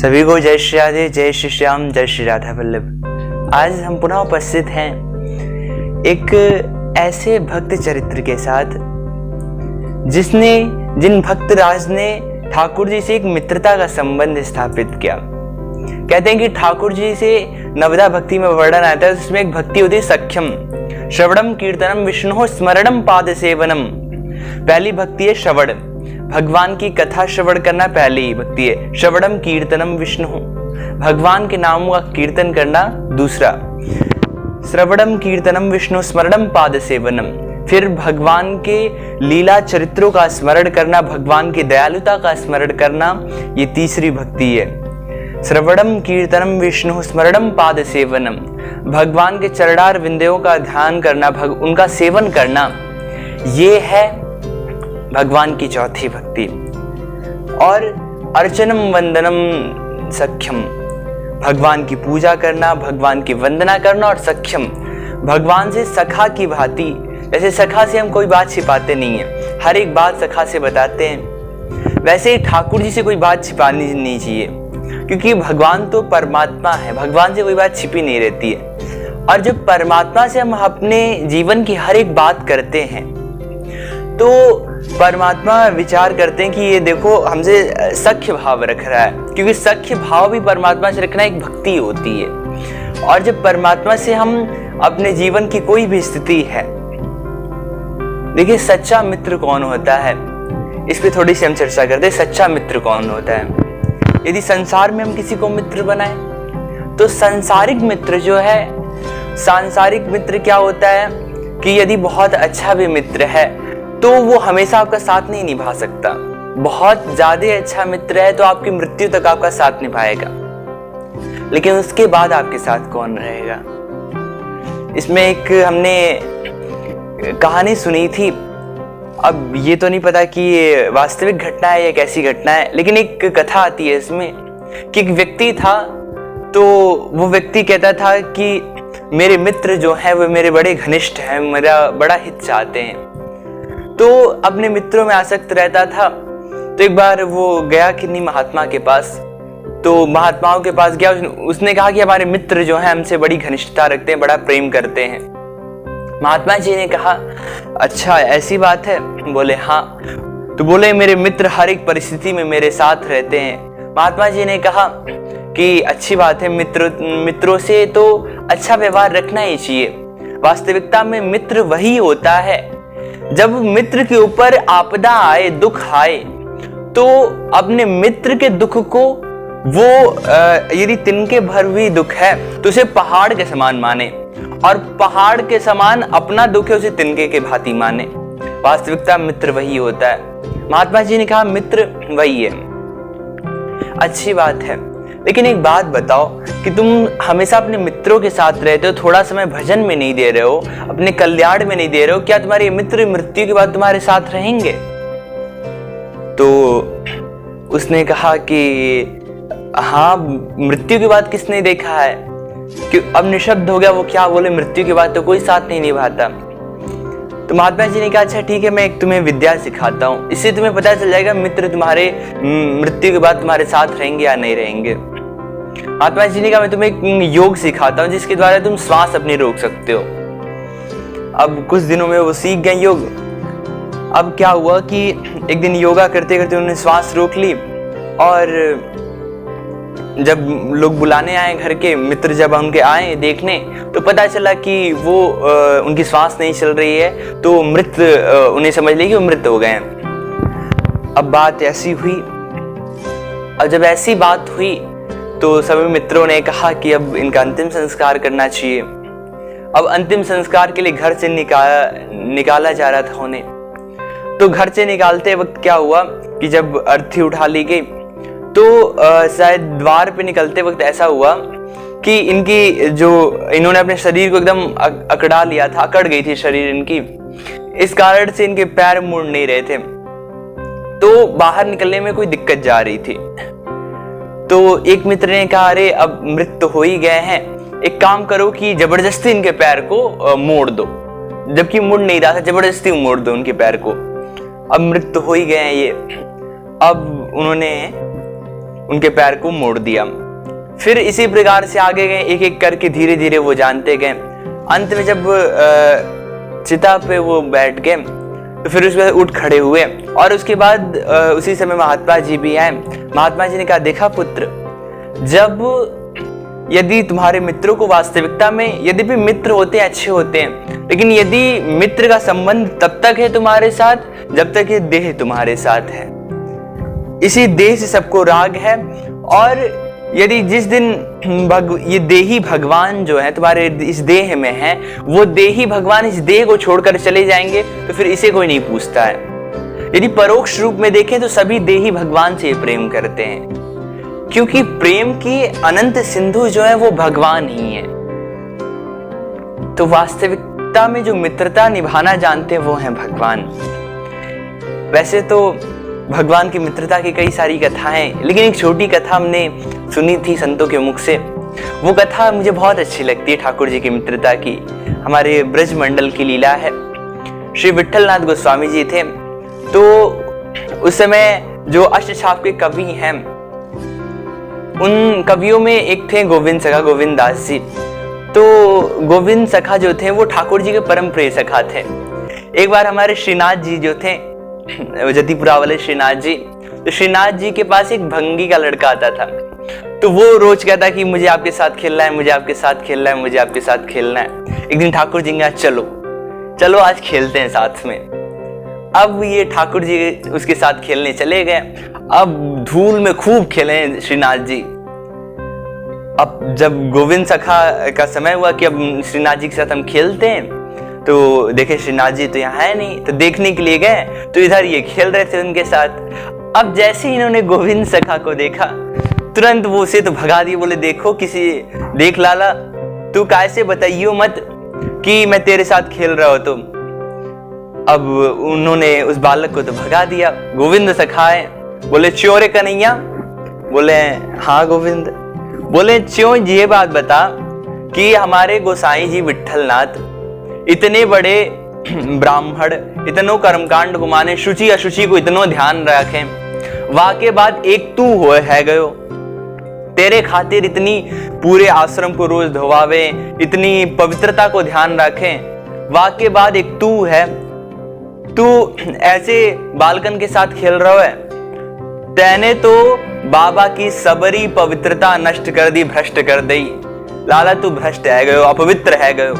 सभी को जय श्री राधे, जय श्री श्याम, जय श्री राधा वल्लभ। आज हम पुनः उपस्थित हैं एक ऐसे भक्त चरित्र के साथ जिन भक्त राज ने ठाकुर जी से एक मित्रता का संबंध स्थापित किया। कहते हैं कि ठाकुर जी से नवदा भक्ति में वर्णन आता है, उसमें एक भक्ति होती है सख्यम, श्रवणम कीर्तनम विष्णु स्मरणम पाद सेवनम। पहली भक्ति है श्रवण, भगवान की कथा श्रवण करना पहली भक्ति है। श्रवणम कीर्तनम विष्णु, भगवान के नामों का कीर्तन करना दूसरा। श्रवणम कीर्तनम विष्णु स्मरणम पाद सेवनम, फिर भगवान के लीला चरित्रों का स्मरण करना, भगवान की दयालुता का स्मरण करना, ये तीसरी भक्ति है। श्रवणम कीर्तनम विष्णु स्मरणम पाद सेवनम, भगवान के चरणार विंदों का ध्यान करना, उनका सेवन करना, ये है भगवान की चौथी भक्ति। और अर्चनम वंदनम सख्यम, भगवान की पूजा करना, भगवान की वंदना करना। और सख्यम, भगवान से सखा की भांति, जैसे सखा से हम कोई बात छिपाते नहीं है, हर एक बात सखा से बताते हैं, वैसे ही ठाकुर जी से कोई बात छिपानी नहीं चाहिए, क्योंकि भगवान तो परमात्मा है, भगवान से कोई बात छिपी नहीं रहती है। और जब परमात्मा से हम अपने जीवन की हर एक बात करते हैं तो परमात्मा विचार करते हैं कि ये देखो हमसे सख्य भाव रख रहा है, क्योंकि सख्य भाव भी परमात्मा से रखना एक भक्ति होती है। और जब परमात्मा से हम अपने जीवन की कोई भी स्थिति है, देखिए सच्चा मित्र कौन होता है, इस पे थोड़ी सी हम चर्चा करते हैं। सच्चा मित्र कौन होता है? यदि संसार में हम किसी को मित्र बनाए तो सांसारिक मित्र जो है, सांसारिक मित्र क्या होता है कि यदि बहुत अच्छा भी मित्र है तो वो हमेशा आपका साथ नहीं निभा सकता। बहुत ज्यादा अच्छा मित्र है तो आपकी मृत्यु तक आपका साथ निभाएगा, लेकिन उसके बाद आपके साथ कौन रहेगा? इसमें एक हमने कहानी सुनी थी, अब ये तो नहीं पता कि ये वास्तविक घटना है या कैसी घटना है, लेकिन एक कथा आती है इसमें कि एक व्यक्ति था, तो वो व्यक्ति कहता था कि मेरे मित्र जो हैं वो मेरे बड़े घनिष्ठ हैं, मेरा बड़ा हित चाहते हैं, तो अपने मित्रों में आसक्त रहता था। तो एक बार वो गया किन्हीं महात्मा के पास, तो महात्माओं के पास गया, उसने कहा कि हमारे मित्र जो हैं हमसे बड़ी घनिष्ठता रखते हैं, बड़ा प्रेम करते हैं। महात्मा जी ने कहा अच्छा ऐसी बात है? बोले हाँ। तो बोले मेरे मित्र हर एक परिस्थिति में मेरे साथ रहते हैं। महात्मा जी ने कहा कि अच्छी बात है, मित्रों से तो अच्छा व्यवहार रखना ही चाहिए। वास्तविकता में मित्र वही होता है, जब मित्र के ऊपर आपदा आए, दुख आए, तो अपने मित्र के दुख को वो यदि तिनके भर भी दुख है तो उसे पहाड़ के समान माने, और पहाड़ के समान अपना दुख है उसे तिनके के भांति माने। वास्तविकता मित्र वही होता है। महात्मा जी ने कहा मित्र वही है, अच्छी बात है, लेकिन एक बात बताओ कि तुम हमेशा अपने मित्रों के साथ रहते हो, थोड़ा समय भजन में नहीं दे रहे हो, अपने कल्याण में नहीं दे रहे हो, क्या तुम्हारे मित्र मृत्यु के बाद तुम्हारे साथ रहेंगे? तो उसने कहा कि हाँ, मृत्यु के बाद किसने देखा है, कि अब निशब्द हो गया वो। क्या बोले? मृत्यु के बाद तो कोई साथ नहीं निभाता। तो महात्मा जी ने कहा अच्छा ठीक है, मैं एक तुम्हें विद्या सिखाता हूँ, इससे तुम्हें पता चल जाएगा मित्र तुम्हारे मृत्यु के बाद तुम्हारे साथ रहेंगे या नहीं रहेंगे। महात्मा जी ने कहा मैं तुम्हें एक योग सिखाता हूँ जिसके द्वारा तुम श्वास अपनी रोक सकते हो। अब कुछ दिनों में वो सीख गए योग। अब क्या हुआ कि एक दिन योगा करते करते उन्होंने श्वास रोक ली, और जब लोग बुलाने आए घर के मित्र, जब उनके आए देखने, तो पता चला कि वो उनकी श्वास नहीं चल रही है, तो मृत उन्हें समझ लिया कि वो मृत हो गए हैं। अब बात ऐसी हुई, और जब ऐसी बात हुई तो सभी मित्रों ने कहा कि अब इनका अंतिम संस्कार करना चाहिए। अब अंतिम संस्कार के लिए घर से निकाला जा रहा था उन्हें। तो घर से निकालते वक्त क्या हुआ कि जब अर्थी उठा ली गई, तो शायद द्वार पे निकलते वक्त ऐसा हुआ कि इन्होंने अपने शरीर को एकदम अकड़ा लिया था, अकड़ गई थी शरीर इनकी, इस कारण से इनके पैर मुड़ नहीं रहे थे, तो बाहर निकलने में कोई दिक्कत जा रही थी। तो एक मित्र ने कहा अरे अब मृत तो हो ही गए हैं, एक काम करो कि जबरदस्ती इनके पैर को मोड़ दो, जबकि मुड़ नहीं रहा था, जबरदस्ती मोड़ दो उनके पैर को, अब मृत तो हो ही गए हैं ये। अब उन्होंने उनके पैर को मोड़ दिया। फिर इसी प्रकार से आगे गए, एक एक करके धीरे धीरे वो जानते गए। अंत में जब चिता पे वो बैठ गए तो फिर उसके बाद उठ खड़े हुए और उसके बाद उसी समय महात्मा जी भी आए। महात्मा जी ने कहा, देखा पुत्र, जब यदि तुम्हारे मित्रों को वास्तविकता में यद्यपि मित्र होते हैं, अच्छे होते हैं, लेकिन यदि मित्र का संबंध तब तक है तुम्हारे साथ जब तक ये देह तुम्हारे साथ है। इसी देह से सबको राग है और यदि जिस दिन ये देही भगवान जो है तुम्हारे इस देह में है, वो देही भगवान इस देह को छोड़कर चले जाएंगे तो फिर इसे कोई नहीं पूछता है। यदि परोक्ष रूप में देखें तो सभी देही भगवान से प्रेम करते हैं, क्योंकि प्रेम की अनंत सिंधु जो है वो भगवान ही है। तो वास्तविकता में जो मित्रता निभाना जानते हैं वो है भगवान। वैसे तो भगवान की मित्रता की कई सारी कथाएं, लेकिन एक छोटी कथा हमने सुनी थी संतों के मुख से। वो कथा मुझे बहुत अच्छी लगती है ठाकुर जी की मित्रता की। हमारे ब्रज मंडल की लीला है। श्री विट्ठलनाथ गोस्वामी जी थे, तो उस समय जो अष्टछाप के कवि हैं, उन कवियों में एक थे गोविंद सखा, गोविंद दास जी। तो गोविंद सखा जो थे वो ठाकुर जी के परम प्रिय सखा थे। एक बार हमारे श्रीनाथ जी जो थे, जतिपुरा वाले श्रीनाथ जी, तो श्रीनाथ जी के पास एक भंगी का लड़का आता था। तो वो रोज कहता कि मुझे आपके साथ खेलना है, मुझे आपके साथ खेलना है, मुझे आपके साथ खेलना है। एक दिन ठाकुर जी ने चलो चलो आज खेलते हैं साथ में। अब ये ठाकुर जी उसके साथ खेलने चले गए। अब धूल में खूब खेले श्रीनाथ जी। अब जब गोविंद सखा का समय हुआ कि अब श्रीनाथ जी के साथ हम खेलते हैं, तो देखे श्रीनाथ जी तो यहाँ है नहीं, तो देखने के लिए गए तो इधर ये खेल रहे थे उनके साथ। अब जैसे ही इन्होंने गोविंद सखा को देखा, तुरंत वो उसे तो भगा दिए। बोले, देखो किसी देख लाला, तू कैसे बताइयो मत कि मैं तेरे साथ खेल रहा हो। तो अब उन्होंने उस बालक को तो भगा दिया। गोविंद सखा है, बोले च्यों रे कन्हैया? बोले हाँ गोविंद। बोले च्यों ये बात बता कि हमारे गोसाई जी विट्ठलनाथ इतने बड़े ब्राह्मण, इतनो कर्मकांड को माने, शुचि अशुचि को इतनो ध्यान रखें, वाके बाद एक तू हो है गयो, तेरे खातिर इतनी पूरे आश्रम को रोज धोवावे, इतनी पवित्रता को ध्यान रखें, वाके बाद एक तू है, तू ऐसे बालकन के साथ खेल रहा है। तैने तो बाबा की सबरी पवित्रता नष्ट कर दी, भ्रष्ट कर दी। लाला तू भ्रष्ट है गयो, अपवित्र है गयो।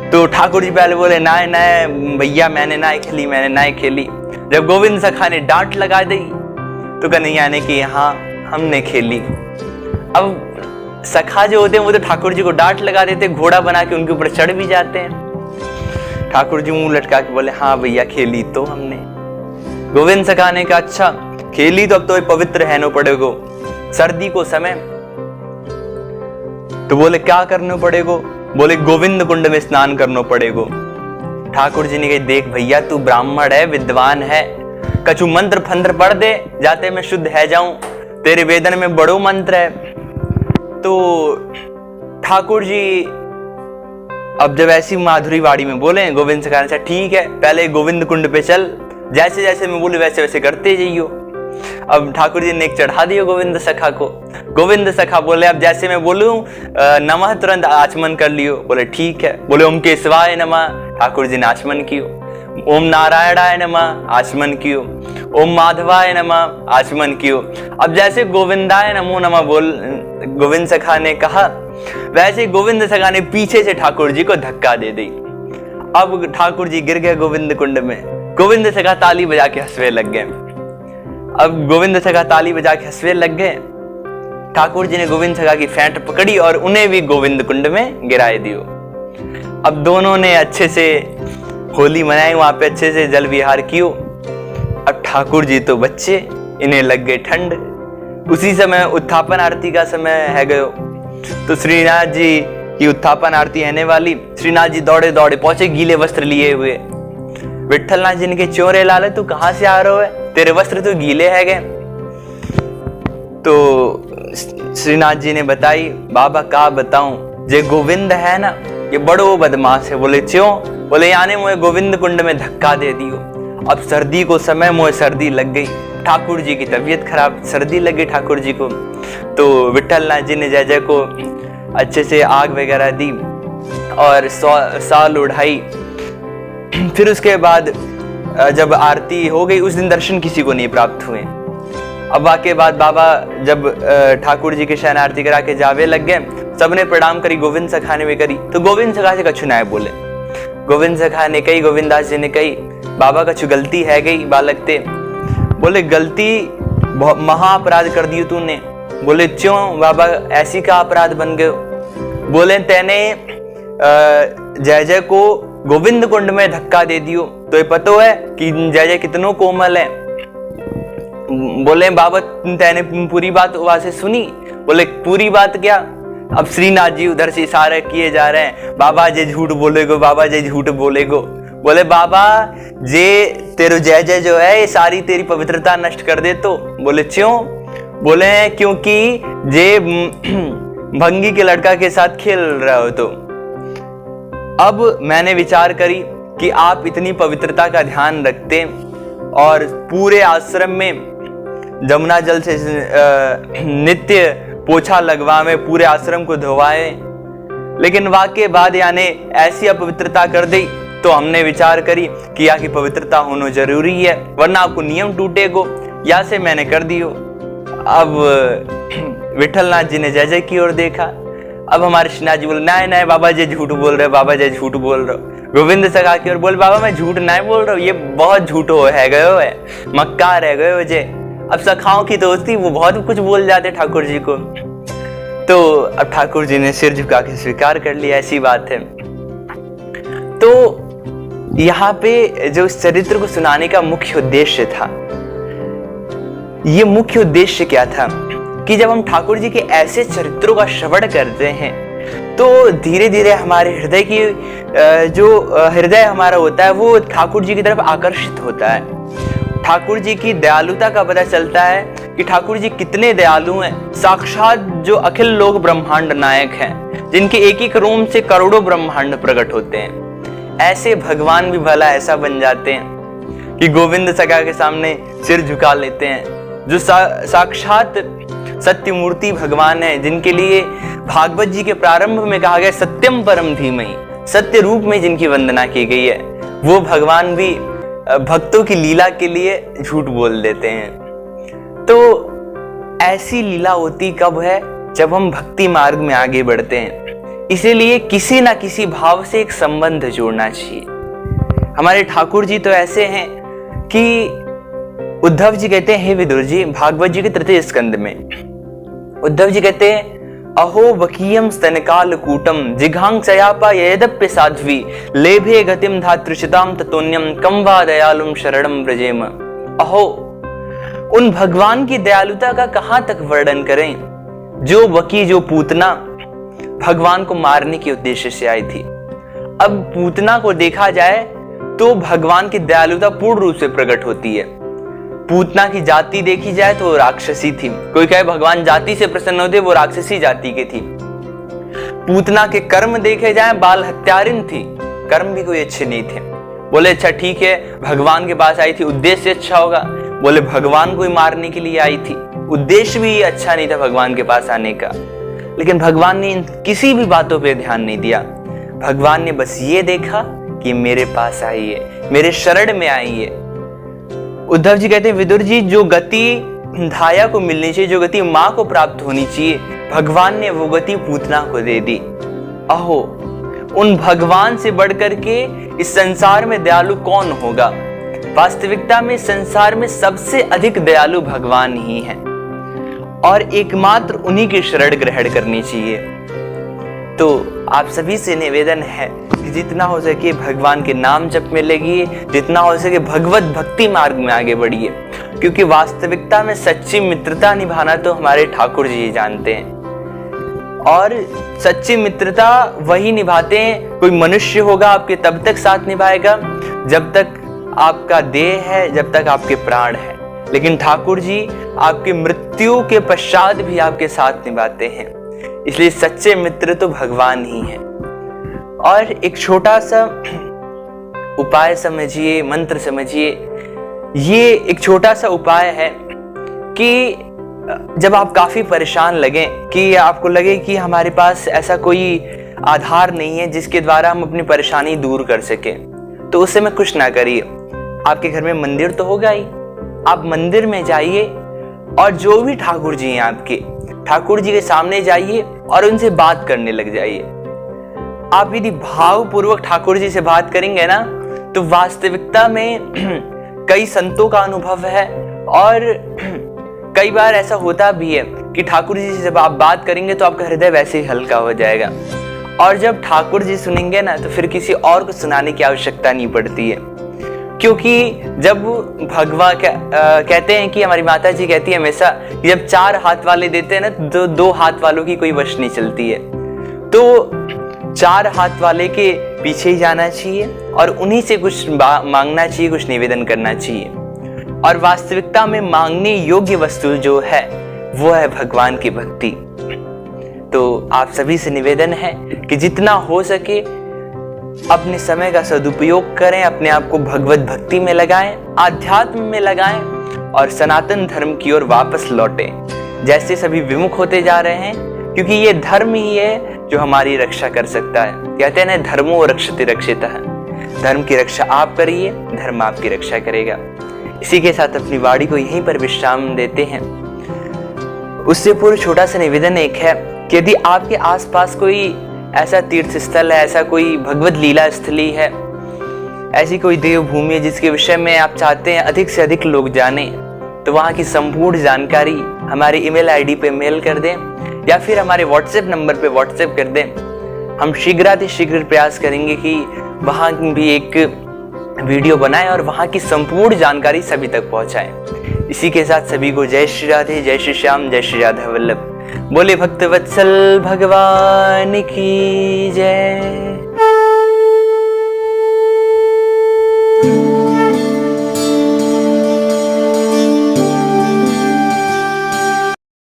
तो ठाकुर जी पहले बोले ना ना भैया मैंने ना खेली, मैंने ना खेली। जब गोविंद सखा ने डांट लगा दी तो कन्हैया ने कि हाँ हमने खेली। अब सखा जो होते हैं वो तो ठाकुर जी को डांट लगा देते, घोड़ा बना के उनके ऊपर चढ़ भी जाते हैं। ठाकुर जी मुंह लटका के बोले हाँ भैया खेली तो हमने। गोविंद सखा ने कहा अच्छा खेली तो अब तो पवित्र है नो पड़ेगो, सर्दी को समय। तो बोले क्या करने पड़ेगो? बोले गोविंद कुंड में स्नान करना पड़ेगो। ठाकुर जी ने कहा देख भैया तू ब्राह्मण है, विद्वान है, कछु मंत्र फंत्र पढ़ दे, जाते मैं शुद्ध है जाऊं, तेरे वेदन में बड़ो मंत्र है। तो ठाकुर जी अब जब ऐसी माधुरी वाड़ी में बोले, गोविंद सखा ने ठीक है पहले गोविंद कुंड पे चल, जैसे जैसे मैं बोले वैसे वैसे करते जाइयो। अब ठाकुर जी ने एक चढ़ा दिया गोविंद सखा को। गोविंद सखा बोले अब जैसे मैं बोलूं नमः तुरंत आचमन कर लियो। बोले ठीक है। बोले ओम केशवाय नमः, ठाकुर जी ने आचमन कियो। ओम नारायणाय नमः, आचमन कियो। ओम माधवाय नमः, आचमन कियो। अब जैसे गोविंदाय नमो नमः बोल गोविंद सखा ने कहा, वैसे गोविंद सखा ने पीछे से ठाकुर जी को धक्का दे दी। अब ठाकुर जी गिर गए गोविंद कुंड में। गोविंद सखा ताली बजा के हंसने लग गए। अब गोविंद सखा ताली बजा के हंसने लग गए। ठाकुर जी ने गोविंद सखा की फेंट पकड़ी और उन्हें भी गोविंद कुंड में गिराए दियो। अब दोनों ने अच्छे से होली मनाई, वहां पे अच्छे से जल विहार कियो। अब ठाकुर जी तो बच्चे, इन्हें लग गई ठंड। उसी समय उत्थापन आरती का समय है गयो। तो श्रीनाथ जी की उत्थापन आरती रहने वाली। श्रीनाथ जी दौड़े दौड़े पहुंचे गीले वस्त्र लिए हुए। विट्ठलनाथ जी ने कहा चोरे लाले तू कहां से आ रहा है, तेरे वस्त्र तो गीले है गए। तो श्रीनाथ जी ने बताई बाबा का बताऊं, जे गोविंद है ना ये बड़ो बदमाश है। बोले क्यों? बोले यानी मुझे गोविंद कुंड में धक्का दे दियो। अब सर्दी को समय मुझे सर्दी लग गई, ठाकुर जी की तबीयत खराब, सर्दी लगी ठाकुर जी को, तो विट्ठल नाथ जी ने जय जय को अच्छे से आग वगैरह दी और साल उड़ाई। फिर उसके बाद जब आरती हो गई, उस दिन दर्शन किसी को नहीं प्राप्त हुए। अब के बाद बाबा जब ठाकुर जी के शयन आरती करा के जावे लग गए, सबने प्रणाम करी, गोविंद सखा ने भी करी, तो गोविंद सखा से कछु ना बोले। गोविंद सखा ने कही, गोविंदास जी ने कही, बाबा कछु गलती है गई बालक ते। बोले गलती महा अपराध कर दियो तूने। बोले क्यों बाबा, ऐसी का अपराध बन गए? बोले तेने जय जय को गोविंद कुंड में धक्का दे दियो, तो ये पतो है कि जय जय कितनो कोमल है। बोले बाबा तेने पूरी बात वहां से सुनी? बोले पूरी बात क्या? अब श्रीनाथ जी उधर से इशारे किए जा रहे हैं, बाबा जे झूठ बोलेगो, बाबा जे झूठ बोलेगो। बोले बाबा जे तेरो जय जय जो है ये सारी तेरी पवित्रता नष्ट कर दे। तो बोले क्यों? बोले क्योंकि जे भंगी के लड़का के साथ खेल रहे हो। तो अब मैंने विचार करी कि आप इतनी पवित्रता का ध्यान रखते और पूरे आश्रम में जमुना जल से नित्य पोछा लगवाए, पूरे आश्रम को धोवाए, लेकिन वाकई बाद यानी ऐसी अपवित्रता कर दी, तो हमने विचार करी कि या की पवित्रता होना जरूरी है, वरना आपको नियम टूटेगो, या से मैंने कर दियो। अब विट्ठल नाथ जी ने जय जय की ओर देखा। अब हमारे श्रीनाथ जी बोले नहीं नहीं बाबा जी झूठ बोल रहे, बाबा जी झूठ बोल रहे। गोविंद सखा की ओर बोले बाबा मैं झूठ नहीं बोल रहा हूँ, ये बहुत झूठो है गयो है, मक्का रह गयो जे। अब सखाओं की दोस्ती, वो बहुत कुछ बोल जाते ठाकुर जी को। तो अब ठाकुर जी ने सिर झुका के स्वीकार कर लिया, ऐसी बात है। तो यहाँ पे जो इस चरित्र को सुनाने का मुख्य उद्देश्य था, ये मुख्य उद्देश्य क्या था कि जब हम ठाकुर जी के ऐसे चरित्रों का श्रवण करते हैं तो धीरे धीरे हमारे हृदय की जो हृदय हमारा होता है वो ठाकुर जी की तरफ आकर्षित होता है। ठाकुर जी की दयालुता का पता चलता है कि ठाकुर जी कितने दयालु हैं। साक्षात जो अखिल लोक ब्रह्मांड नायक हैं, जिनके एक एक रोम से करोड़ों ब्रह्मांड प्रकट होते हैं, ऐसे भगवान भी भला ऐसा बन जाते हैं कि गोविंद सखा के सामने सिर झुका लेते हैं। जो साक्षात सत्य मूर्ति भगवान है, जिनके लिए भागवत जी के प्रारंभ में कहा गया सत्यम परम धीमहि, सत्य रूप में जिनकी वंदना की गई है, वो भगवान भी भक्तों की लीला के लिए झूठ बोल देते हैं। तो ऐसी लीला होती कब है? जब हम भक्ति मार्ग में आगे बढ़ते हैं। इसीलिए किसी ना किसी भाव से एक संबंध जोड़ना चाहिए। हमारे ठाकुर जी तो ऐसे हैं कि उद्धव जी कहते हैं, हे विदुर जी, भागवत जी के तृतीय स्कंद में उद्धव जी कहते हैं, अहो बकीयम स्तनकाल कूटम जिघांग चयापा यद्यप्य साध्वी लेभे गतिम धातृषिताम ततोन्यम कम वा दयालुम शरणम व्रजेम। अहो, उन भगवान की दयालुता का कहां तक वर्णन करें। जो बकी, जो पूतना भगवान को मारने के उद्देश्य से आई थी। अब पूतना को देखा जाए तो भगवान की दयालुता पूर्ण रूप से प्रकट होती है। पूतना की जाति देखी जाए तो राक्षसी थी। कोई कहे भगवान जाति से प्रसन्न होते, वो राक्षसी जाति के थी। पूतना के कर्म देखे जाए, बाल हत्यारिन थी, कर्म भी कोई अच्छे नहीं थे। बोले अच्छा ठीक है, भगवान के पास आई थी, उद्देश्य अच्छा होगा। बोले भगवान को ही मारने के लिए आई थी, उद्देश्य भी अच्छा नहीं था भगवान के पास आने का। लेकिन भगवान ने किसी भी बातों पे ध्यान नहीं दिया। भगवान ने बस ये देखा कि मेरे पास आई है, मेरे शरण में आई है। उद्धव जी कहते हैं, विदुर जी, जो गति धाया को मिलनी चाहिए, जो गति माँ को प्राप्त होनी चाहिए, भगवान ने वो गति पूतना को दे दी। अहो, उन भगवान से बढ़कर के इस संसार में दयालु कौन होगा? वास्तविकता में संसार में सबसे अधिक दयालु भगवान ही हैं और एकमात्र उन्हीं की शरण ग्रहण करनी चाहिए। तो आप सभी से निवेदन है कि जितना हो सके भगवान के नाम जप में लगिए, जितना हो सके भगवत भक्ति मार्ग में आगे बढ़िए, क्योंकि वास्तविकता में सच्ची मित्रता निभाना तो हमारे ठाकुर जी जानते हैं। और सच्ची मित्रता वही निभाते हैं, कोई मनुष्य होगा आपके तब तक साथ निभाएगा जब तक आपका देह है, जब तक आपके प्राण है। लेकिन ठाकुर जी आपकी मृत्यु के पश्चात भी आपके साथ निभाते हैं। इसलिए सच्चे मित्र तो भगवान ही हैं। और एक छोटा सा उपाय समझिए, मंत्र समझिए, ये एक छोटा सा उपाय है कि जब आप काफी परेशान लगे, कि आपको लगे कि हमारे पास ऐसा कोई आधार नहीं है जिसके द्वारा हम अपनी परेशानी दूर कर सके, तो उस समय कुछ ना करिए। आपके घर में मंदिर तो होगा ही, आप मंदिर में जाइए और जो भी ठाकुर जी हैं आपके, ठाकुर जी के सामने जाइए और उनसे बात करने लग जाइए। आप यदि भावपूर्वक ठाकुर जी से बात करेंगे ना, तो वास्तविकता में कई संतों का अनुभव है और कई बार ऐसा होता भी है कि ठाकुर जी से जब आप बात करेंगे तो आपका हृदय वैसे ही हल्का हो जाएगा, और जब ठाकुर जी सुनेंगे ना तो फिर किसी और को सुनाने की आवश्यकता नहीं पड़ती है। क्योंकि जब भगवान कहते हैं कि हमारी माता जी कहती है हमेशा कि जब 4 हाथ वाले देते हैं ना तो 2 हाथ वालों की कोई वश नहीं चलती है। तो 4 हाथ वाले के पीछे ही जाना चाहिए और उन्हीं से कुछ मांगना चाहिए, कुछ निवेदन करना चाहिए। और वास्तविकता में मांगने योग्य वस्तु जो है वो है भगवान की भक्ति। तो आप सभी से निवेदन है कि जितना हो सके अपने समय का सदुपयोग करें, अपने आप को भगवत भक्ति में लगाएं, आध्यात्म में लगाएं और सनातन धर्म की ओर वापस लौटें। जैसे सभी विमुख होते जा रहे हैं, क्योंकि ये धर्म ही है जो हमारी रक्षा कर सकता है। कहते हैं ना, धर्मो रक्षते रक्षितः। धर्म की रक्षा आप करिए, धर्म आपकी रक्षा करेगा। इसी के साथ अपनी वाणी को यहीं पर विश्राम देते हैं। उससे पूर्व छोटा सा निवेदन एक है कि यदि आपके आसपास कोई ऐसा तीर्थ स्थल है, ऐसा कोई भगवत लीला स्थली है, ऐसी कोई देवभूमि है जिसके विषय में आप चाहते हैं अधिक से अधिक लोग जाने, तो वहाँ की संपूर्ण जानकारी हमारी ईमेल आईडी पे मेल कर दें या फिर हमारे व्हाट्सएप नंबर पे व्हाट्सएप कर दें। हम शीघ्र प्रयास करेंगे कि वहाँ भी एक वीडियो बनाएं और वहाँ की संपूर्ण जानकारी सभी तक पहुँचाएं। इसी के साथ सभी को जय श्री राधे, जय श्री श्याम, जय श्री राधा वल्लभ। बोले भक्तवत्सल भगवान की जय।